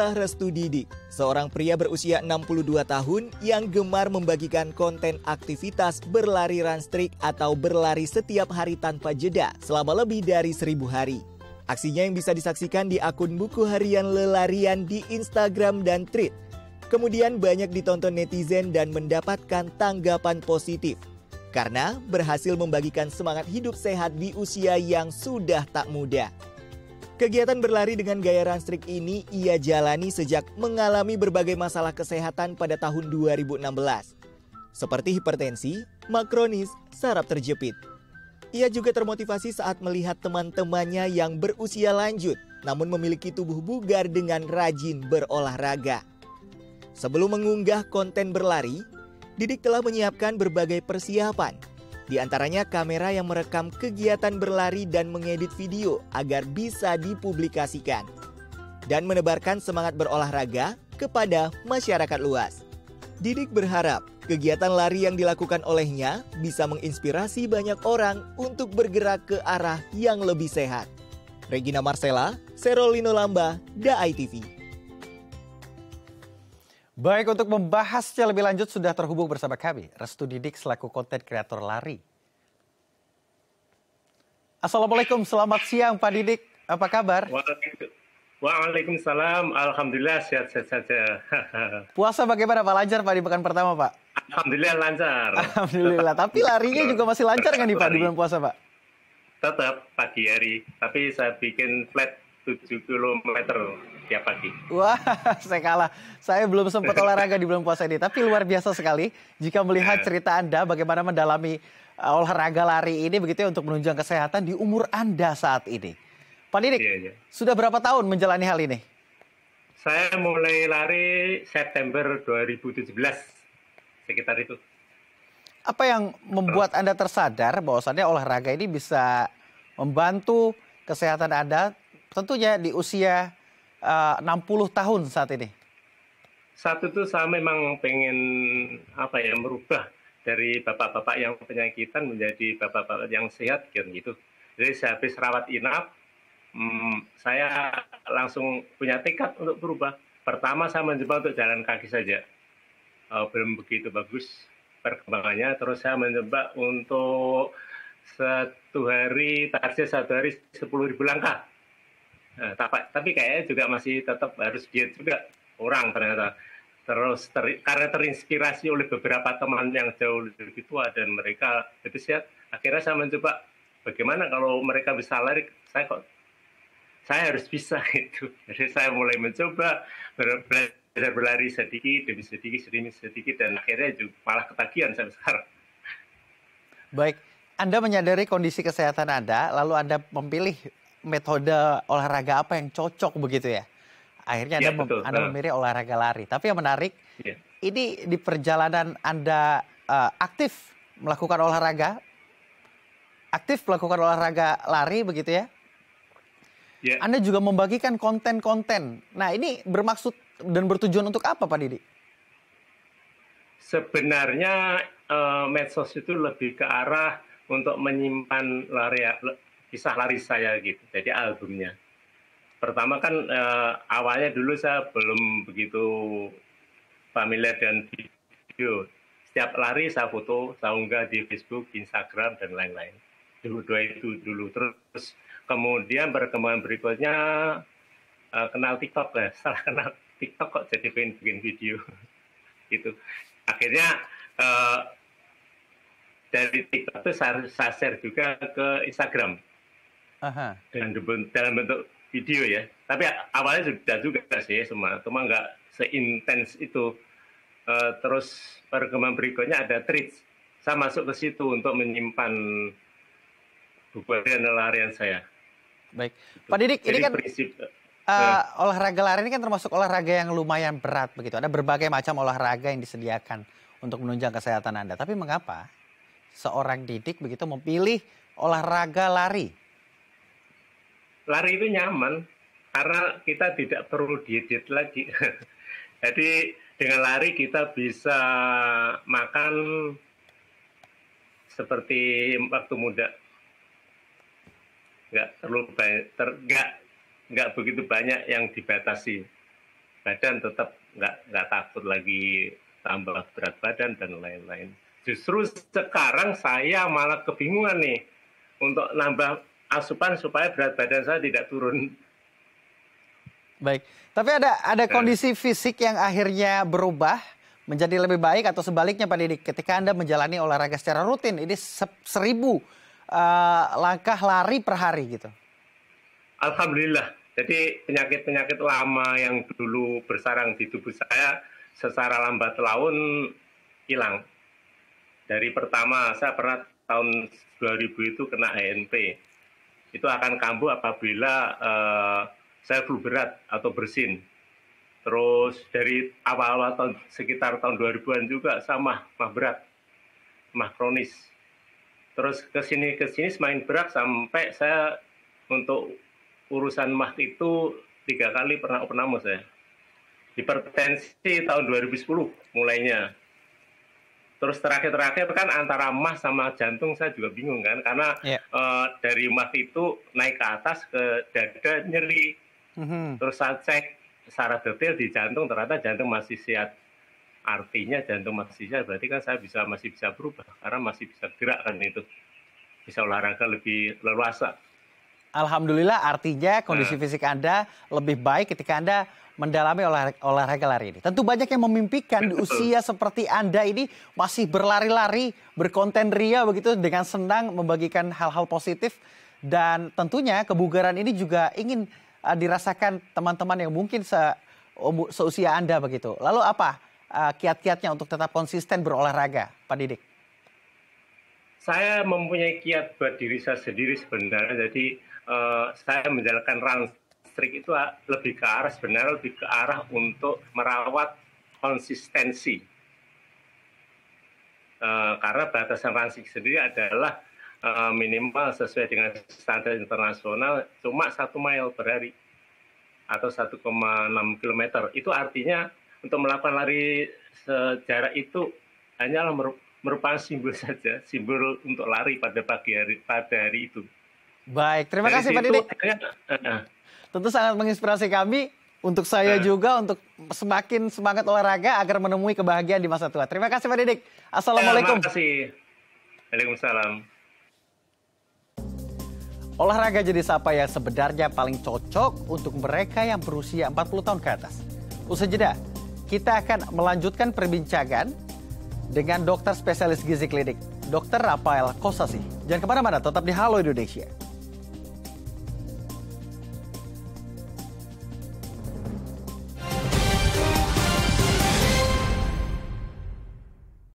Inilah Restu Didik, seorang pria berusia 62 tahun yang gemar membagikan konten aktivitas berlari run streak atau berlari setiap hari tanpa jeda selama lebih dari 1000 hari. Aksinya yang bisa disaksikan di akun buku harian lelarian di Instagram dan Threads. Kemudian banyak ditonton netizen dan mendapatkan tanggapan positif karena berhasil membagikan semangat hidup sehat di usia yang sudah tak muda. Kegiatan berlari dengan gaya run streak ini ia jalani sejak mengalami berbagai masalah kesehatan pada tahun 2016. Seperti hipertensi, makronis, saraf terjepit. Ia juga termotivasi saat melihat teman-temannya yang berusia lanjut namun memiliki tubuh bugar dengan rajin berolahraga. Sebelum mengunggah konten berlari, Didik telah menyiapkan berbagai persiapan. Di antaranya kamera yang merekam kegiatan berlari dan mengedit video agar bisa dipublikasikan. Dan menebarkan semangat berolahraga kepada masyarakat luas. Didik berharap kegiatan lari yang dilakukan olehnya bisa menginspirasi banyak orang untuk bergerak ke arah yang lebih sehat. Regina Marcella, Serolino Lamba, DAI TV. Baik, untuk membahasnya lebih lanjut sudah terhubung bersama kami, Restu Didik selaku konten kreator lari. Assalamualaikum, selamat siang Pak Didik, apa kabar? Waalaikumsalam, alhamdulillah sehat-sehat saja. Puasa bagaimana Pak, lancar Pak di pekan pertama Pak? Alhamdulillah lancar. Alhamdulillah, tapi larinya juga masih lancar kan nih Pak di bulan puasa Pak? Tetap pagi hari, tapi saya bikin flat 7 km tiap pagi. Wah, saya kalah. Saya belum sempat olahraga di bulan puasa ini, tapi luar biasa sekali jika melihat cerita Anda bagaimana mendalami olahraga lari ini begitu ya untuk menunjang kesehatan di umur Anda saat ini. Pak Didik, sudah berapa tahun menjalani hal ini? Saya mulai lari September 2017, sekitar itu. Apa yang membuat Anda tersadar bahwasannya olahraga ini bisa membantu kesehatan Anda tentunya di usia 60 tahun saat ini? Satu itu saya memang pengen merubah dari bapak-bapak yang penyakitan menjadi bapak-bapak yang sehat gitu. Jadi saya habis rawat inap, saya langsung punya tekad untuk berubah. Pertama saya mencoba untuk jalan kaki saja, belum begitu bagus perkembangannya. Terus saya mencoba untuk target satu hari 10.000 langkah. Nah, tapi kayaknya juga masih tetap harus diet juga, kurang ternyata. Terus karena terinspirasi oleh beberapa teman yang jauh lebih tua dan mereka lebih sehat, akhirnya saya mencoba bagaimana kalau mereka bisa lari, saya harus bisa itu. Jadi saya mulai mencoba belajar berlari sedikit demi sedikit dan akhirnya juga malah ketagihan sampai sekarang. Baik, Anda menyadari kondisi kesehatan Anda, lalu Anda memilih metode olahraga apa yang cocok begitu ya? Akhirnya Anda memilih olahraga lari. Tapi yang menarik, ini di perjalanan Anda aktif melakukan olahraga lari begitu ya? Anda juga membagikan konten-konten. Nah, ini bermaksud dan bertujuan untuk apa Pak Didi? Sebenarnya medsos itu lebih ke arah untuk menyimpan kisah lari saya gitu, jadi albumnya. Pertama kan awalnya dulu saya belum begitu familiar dengan video. Setiap lari saya foto, saya unggah di Facebook, Instagram, dan lain-lain. Dulu. Terus kemudian perkembangan berikutnya kenal TikTok lah. Salah kenal TikTok kok jadi pengen bikin video. Gitu. Akhirnya dari TikTok itu saya share juga ke Instagram. Dalam bentuk video ya. Tapi awalnya sudah juga sih cuma nggak seintens itu. Terus perkembangan berikutnya ada Threads. Saya masuk ke situ untuk menyimpan buku larian saya. Baik, Pak Didik, ini kan olahraga lari ini kan termasuk olahraga yang lumayan berat begitu. Ada berbagai macam olahraga yang disediakan untuk menunjang kesehatan Anda. Tapi mengapa seorang Didik begitu memilih olahraga lari? Lari itu nyaman karena kita tidak perlu diet lagi. Jadi dengan lari kita bisa makan seperti waktu muda. Nggak begitu banyak yang dibatasi. badan tetap nggak takut lagi tambah berat badan dan lain-lain. Justru sekarang saya malah kebingungan nih untuk nambah asupan supaya berat badan saya tidak turun. Baik, tapi ada kondisi fisik yang akhirnya berubah menjadi lebih baik atau sebaliknya Pak Didik ketika Anda menjalani olahraga secara rutin, ini 1.000 langkah lari per hari gitu? Alhamdulillah, jadi penyakit-penyakit lama yang dulu bersarang di tubuh saya secara lambat laun hilang. Dari pertama saya pernah tahun 2000 itu kena HNP, itu akan kambuh apabila saya flu berat atau bersin. Terus dari awal-awal sekitar tahun 2000-an juga saya mah berat, mah kronis. Terus kesini semakin berat sampai saya untuk urusan mah itu 3 kali pernah opname saya. Hipertensi tahun 2010 mulainya. Terus terakhir kan antara mah sama jantung saya juga bingung kan, karena dari mah itu naik ke atas ke dada nyeri. Terus saya cek secara detail di jantung, ternyata jantung masih sehat. Artinya jantung masih sehat, berarti kan saya masih bisa berubah karena masih bisa gerak kan, itu bisa olahraga lebih leluasa. Alhamdulillah, artinya kondisi fisik Anda lebih baik ketika Anda mendalami olahraga lari ini. Tentu banyak yang memimpikan di usia seperti Anda ini masih berlari-lari, berkonten ria begitu dengan senang membagikan hal-hal positif, dan tentunya kebugaran ini juga ingin dirasakan teman-teman yang mungkin seusia Anda begitu. Lalu apa kiat-kiatnya untuk tetap konsisten berolahraga, Pak Didik? Saya mempunyai kiat buat diri saya sendiri sebenarnya. Jadi saya menjalankan run streak itu lebih ke arah untuk merawat konsistensi. Karena batasan run streak sendiri adalah minimal sesuai dengan standar internasional cuma 1 mile per hari atau 1,6 km. Itu artinya untuk melakukan lari sejarak itu hanyalah merupakan simbol saja, simbol untuk lari pada hari itu. Baik, terima kasih Pak Didik. Tentu sangat menginspirasi kami, untuk saya juga, untuk semakin semangat olahraga agar menemui kebahagiaan di masa tua. Terima kasih Pak Didik. Assalamualaikum. Terima kasih. Waalaikumsalam. Olahraga jenis apa yang sebenarnya paling cocok untuk mereka yang berusia 40 tahun ke atas? Usai jeda, kita akan melanjutkan perbincangan dengan dokter spesialis gizi klinik, Dr. Rafael Kosasi. Jangan kemana-mana, tetap di Halo Indonesia.